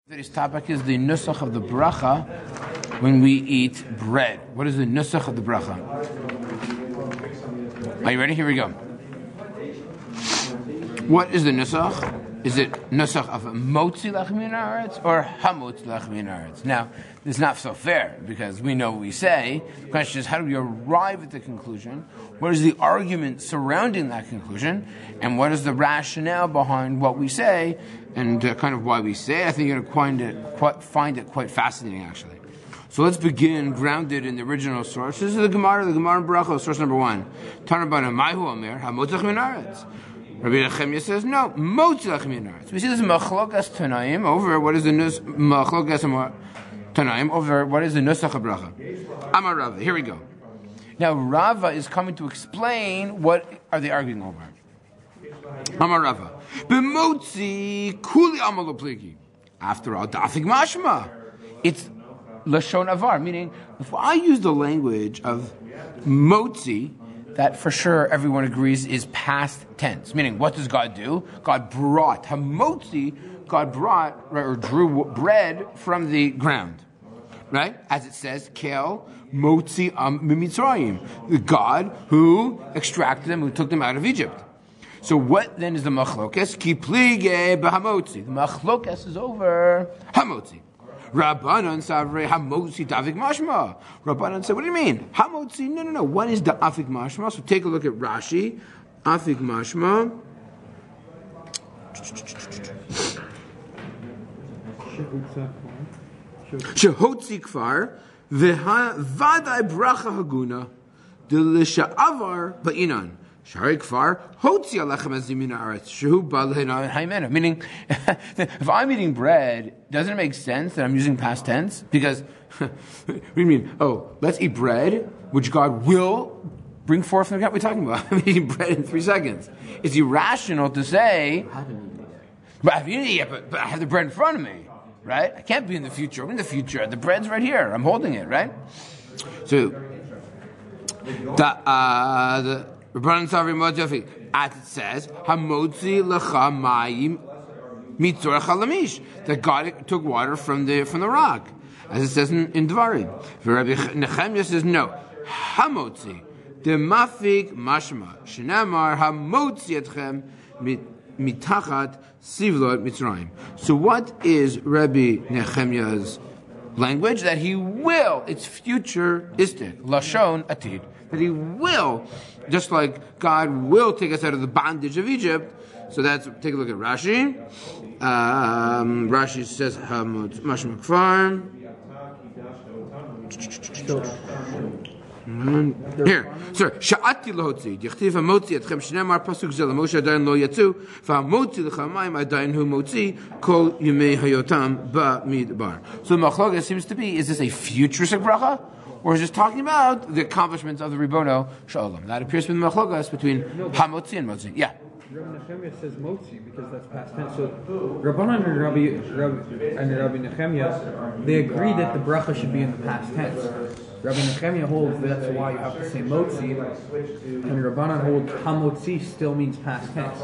Today's topic is the nusach of the bracha when we eat bread. What is the nusach of the bracha? Are you ready? Here we go. What is the nusach? Is it nusach of motzi lechem min haaretz or hamotzi lechem min haaretz? Now, this is not so fair because we know what we say. The question is, how do we arrive at the conclusion? What is the argument surrounding that conclusion? And what is the rationale behind what we say and kind of why we say it? I think you're going to find it quite fascinating, actually. So let's begin grounded in the original source. This is the Gemara in Berachos, source number 1. Tanabana Maihu Omer, hamotzi lechem min haaretz. Rabbi Nechemia says, no, motzi lechem min haaretz. We see this machlokas tanaim over what is the machlokas tanaim over what is the nusach bracha. Amar Rava. Here we go. Now Rava is coming to explain what are they arguing over. Amar Rava. B'motzi kuli amalo pliki. After all, dafik mashma. It's lashon avar, meaning if I use the language of motzi, that for sure everyone agrees is past tense. Meaning, what does God do? God brought, hamotzi, God brought, or drew bread from the ground. Right? As it says, kel motzi mimitzrayim. The God who extracted them, who took them out of Egypt. So what then is the machlokes? Ki plige b'hamotzi. The machlokes is over hamotzi. Rabbanan savrei hamotzi dafik mashma. Rabbanan said, what do you mean? Hamotzi? No. What is the afik mashma? So take a look at Rashi. Afik mashma. Shehotzi kfar v'vadai bracha haguna delisha'avar ba'inan. Meaning, if I'm eating bread, doesn't it make sense that I'm using past tense? Because, what do you mean? Oh, let's eat bread, which God will bring forth from the ground. What are we talking about? I'm eating bread in 3 seconds. It's irrational to say, but I have the bread in front of me, right? I can't be in the future. I'm in the future. The bread's right here. I'm holding it, right? So, as it says, hamotzi lecha mayim mitzorach halamish, that God took water from the rock, as it says in Dvarim. Rabbi Nechemia says no, hamotzi demafik mashma shenamar hamotzi etchem mitachat sivlot mitzrayim. So what is Rabbi Nechemia's language? That he will, it's futuristic, lashon atid, that he will, just like God will take us out of the bondage of Egypt. So take a look at Rashi. Rashi says, Mashma Kfar. Here, sorry. Sha'ati lahotzi. Dichtiv hamotzi etchem shneimar pasuk zel Moshe adayin lo yatzu. V'hamotzi l'chamayim adayin hu motzi kol yemei hayotam ba'midbar. So the machlokes seems to be: is this a futuristic bracha, or is this talking about the accomplishments of the Ribono Shalom? That appears to be the machlokes between hamotzi and motzi. Yeah. Rabbi Nechemia says motzi because that's past tense. So Rabbanan and Rabbi Nechemia, they agree that the bracha should be in the past tense. Rabbi Nechemia holds that's why you have to say motzi, and Rabbanan holds hamotzi still means past tense.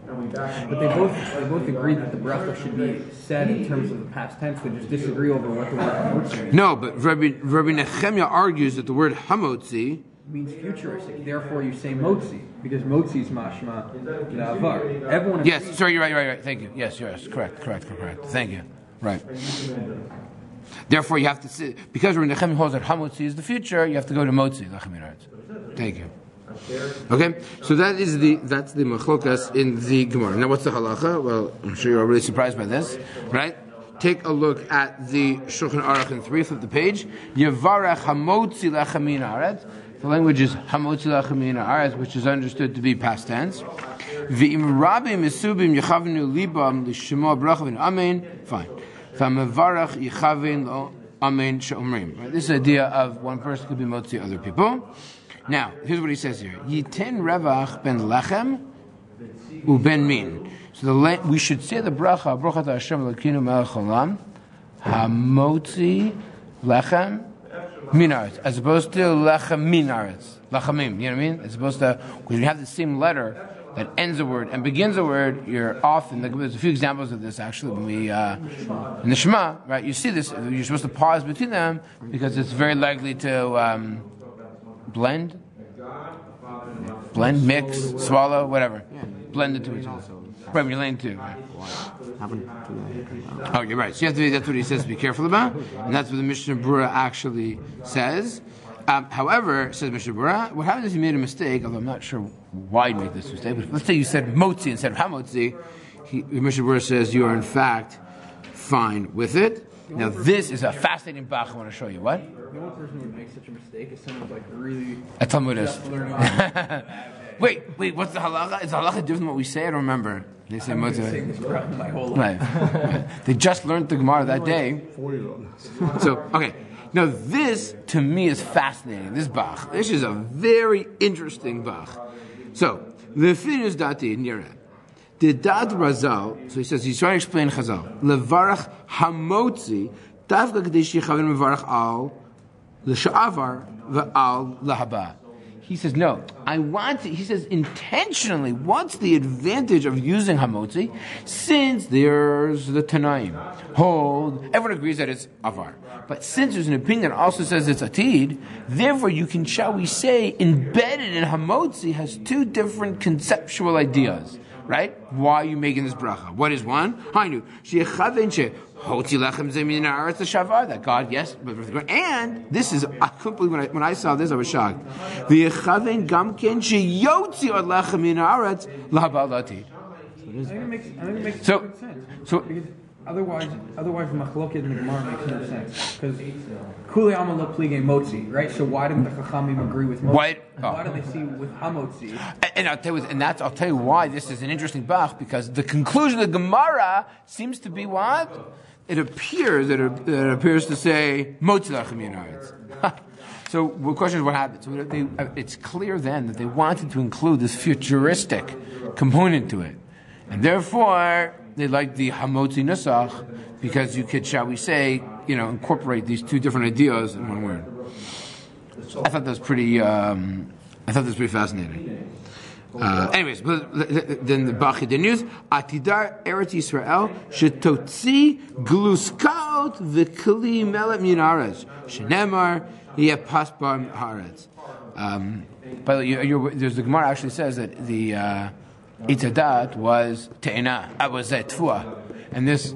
But they both agree that the bracha should be said in terms of the past tense. They just disagree over what the word hamotzi means. No, but Rabbi Nechemia argues that the word hamotzi means futuristic. Therefore, you say motzi because motzi is mashma la'avar. Everyone. Yes, sorry, you're right. Thank you. Yes, correct. Thank you. Right. Therefore, you have to say, because Rabbi Nechemia holds that hamotzi is the future, you have to go to motzi. Thank you. Okay, so that's the machlokas in the Gemara. Now, what's the halacha? Well, I'm sure you're already surprised by this, right? Take a look at the Shulchan Aruch in 3 of the page. Yevarech hamotzi lechem min haaretz. The language is hamotzi lechem min haaretz, which is understood to be past tense. V'im rabbi mesubim yechavenu libam l'shemo bracha v'in amen. Fine. V'mevarech yechavin lo amen she'omrim. This is the idea of one person could be motzi other people. Now, here's what he says here. Yiten revach ben lechem u ben min. So we should say the bracha, brachat Hashem Elokeinu melech haolam, hamotzi lechem min haaretz, as opposed to lechem min haaretz, lechamim, you know what I mean? As opposed to, because we have the same letter, that ends a word and begins a word, you're off. And there's a few examples of this actually when we in the Shema, right? You see this. You're supposed to pause between them because it's very likely to blend, mix, swallow, whatever, blend into each other. Right, when you're laying two. Right? Oh, you're right. So that's what he says to be careful about, and that's what the Mishnah Berurah actually says. However, says Mishnah Berurah, what happens if you made a mistake? Although I'm not sure why you make this mistake, but let's say you said motzi instead of hamotzi. Mishnah Berurah says you are in fact fine with it. Now this is a fascinating bach. I want to show you. What? The only person who would make such a mistake is someone who's like really a Talmudist. Wait, what's the halacha? Is the halacha different than what we say? I don't remember. They say motzi. My whole life. Right. They just learned the Gemara that day. So, okay. Now this, to me, is fascinating. This Bach. This is a very interesting Bach. So, the finus dati nira. The dat Razal, so he says, he's trying to explain Chazal. Levarach hamotzi, davka kadesh yichavin mevarach al, l'sha'avar, v'al lahaba. He says, no, he says, intentionally, what's the advantage of using hamotzi? Since there's the Tanaim. Everyone agrees that it's avar. But since there's an opinion that also says it's atid, therefore you can, shall we say, embedded in hamotzi has two different conceptual ideas. Right? Why are you making this bracha? What is one? That God, yes, and this is, I couldn't believe when I saw this, I was shocked. So Otherwise, machloked in the Gemara makes no sense because kuli amal lo plige motzi, right? So why didn't the Chachamim agree with motzi? Why did they see with hamotzi? And I'll tell you why this is an interesting bach, because the conclusion of the Gemara seems to be what it appears that it appears to say motzi lachem yinaretz. So the question is what happened. So it's clear then that they wanted to include this futuristic component to it, and therefore they like the hamotzi nusach because you could, shall we say, incorporate these two different ideas in one word. I thought that was pretty. Fascinating. Anyways, then the Bach continues. Atidar Eretz Yisrael shetotzi gluskaot v'kli melet min haaretz shenemar yeh pasbar haaretz. By the way, there's the Gemara actually says that the Itzadat was te'ina, was tfua, and this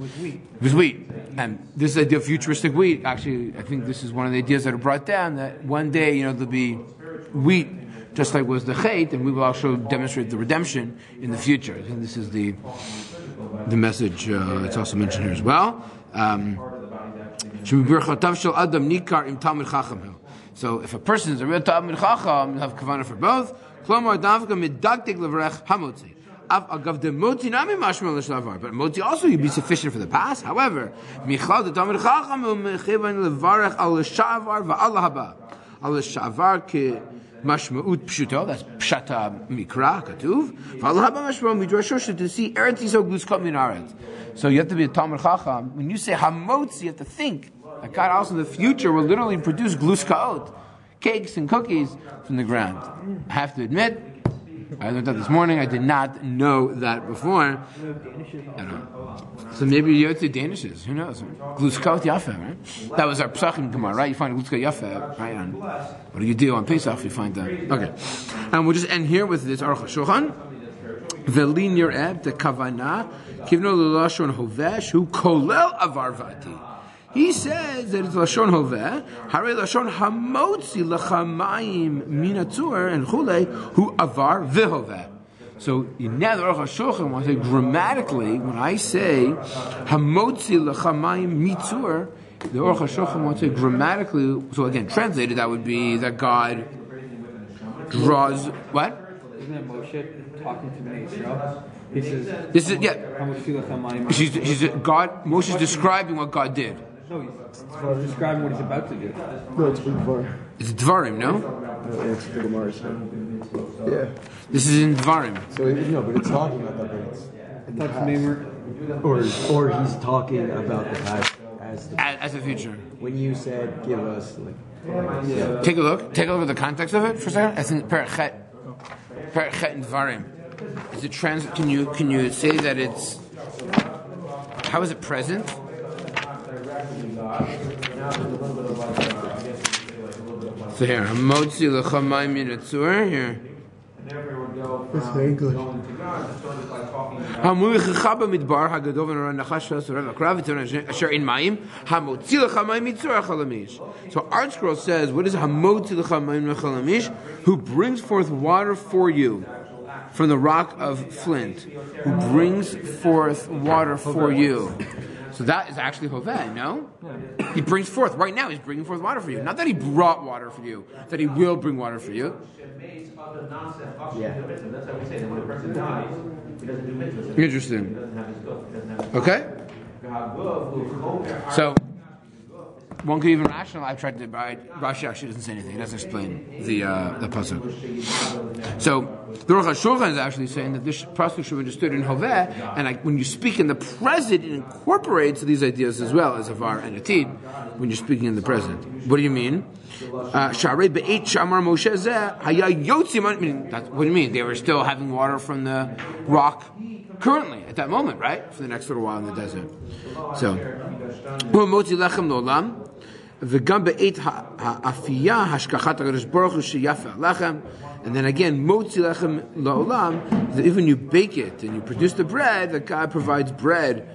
was wheat. And this idea of futuristic wheat, actually, I think this is one of the ideas that are brought down, that one day, there'll be wheat, just like was the chait, and we will also demonstrate the redemption in the future. I think this is the message that's also mentioned here as well. So if a person is a real Talmid Chacham, you'll have kavanah for both. But moti also you'd be sufficient for the past. However, mashmaut pshuto, that's pshata mikra katuv. To see eretz yisrael gluskot min aretz. So you have to be a Talmid Chacham. When you say hamotzi, you have to think that God also in the future will literally produce gluskaot, cakes and cookies from the ground. I have to admit, I learned that this morning. I did not know that before. I don't know. So maybe you're to Danishes. Who knows? Gluskaot Yafe, right? That was our Pesachim Gemara, right? You find Gluskaot Yafe, right? And what do you do on Pesach? You find that. Okay. And we'll just end here with this Aruch HaShulchan. Velin Yereb, the Kavana, Kivno L'Lashon Hovesh, who Kolel Avarvati. He says that it's Lashon Hoveh, Hare Lashon Hamotzi Lachamayim Minatzur and Chule, who Avar V'Hoveh. So now the Aruch HaShulchan wants to say grammatically, when I say Hamotzi Lachamayim Mitzur, the Aruch HaShulchan wants to say grammatically, so again, translated, that would be that God draws, what? Isn't that Moshe talking to Bnei Yisrael? He says, this is, yeah. She's God, Moshe's describing what God did. No, he's describing what he's about to do. No, it's Dvarim. It's Dvarim, no? It's the Gemara said. Yeah. This is in Dvarim. So, no, but it's talking about the past. Or he's talking about the past as the future. When you said, give us, Take a look. Take a look at the context of it for a second. I think Perachet in Dvarim. is it can you say that it's, how is it present? So here, Hamotzi l'chamayim min hatzur, here. That's very good. So Art Scroll says, what is Hamotzi l'chamayim min chalamish? Who brings forth water for you from the rock of flint. Who brings forth water for you. So that is actually Hoveh, no? Yeah. He brings forth, right now he's bringing forth water for you. Not that he brought water for you, that he will bring water for you. Yeah. Interesting. Okay? So, one could even rationalize. I've tried to. Rashi actually doesn't say anything. He doesn't explain the pasuk. So the Rosh HaShulchan is actually saying that this pasuk should be understood in Hoveh, and when you speak in the present, it incorporates these ideas as well as Avar and Atid. When you're speaking in the present, what do you mean? Sharei be'et shamar Moshe zeh haya yotzim. What do you mean? They were still having water from the rock currently at that moment, right? For the next little while in the desert. So, motzi lechem lo'olam. And then again, motzi lechem la'olam, that even you bake it and you produce the bread, that God provides bread.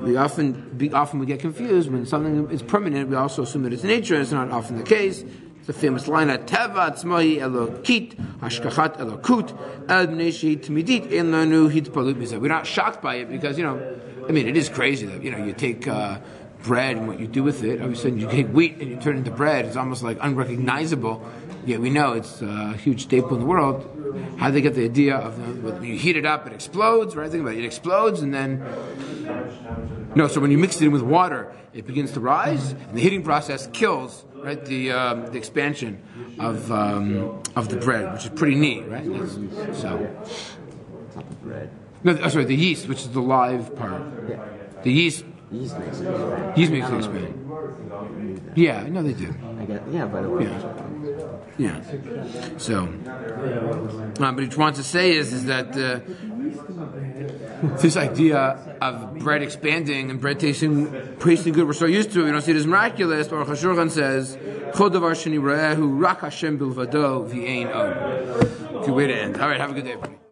We often get confused when something is permanent. We also assume that it's nature. It's not often the case. It's a famous line at Teva Tzmahi Elokit Hashkachat Elokut El Bnei Shehit Tmidit En Lanu Hitpalut Mizah. We're not shocked by it because it is crazy that you take bread and what you do with it. All of a sudden you take wheat and you turn it into bread. It's almost like unrecognizable. Yet we know it's a huge staple in the world. How do they get the idea of when you heat it up, it explodes, right? Think about it. It explodes and then so when you mix it in with water, it begins to rise, and the heating process kills, right, the expansion of the bread, which is pretty neat, right? So, Not the bread. No, sorry, the yeast, which is the live part. Yeah. The yeast. Yeast makes it expand. Yeah, no, they do. By the way. Yeah. So, but he wants to say is that this idea of bread expanding and bread tasting good, we're so used to it, we don't see it as miraculous. But Rosh HaShulchan says, "Chol davar sheni re'ehu rak Hashem bilvado v'ein od." Good way to end. All right, have a good day, everybody.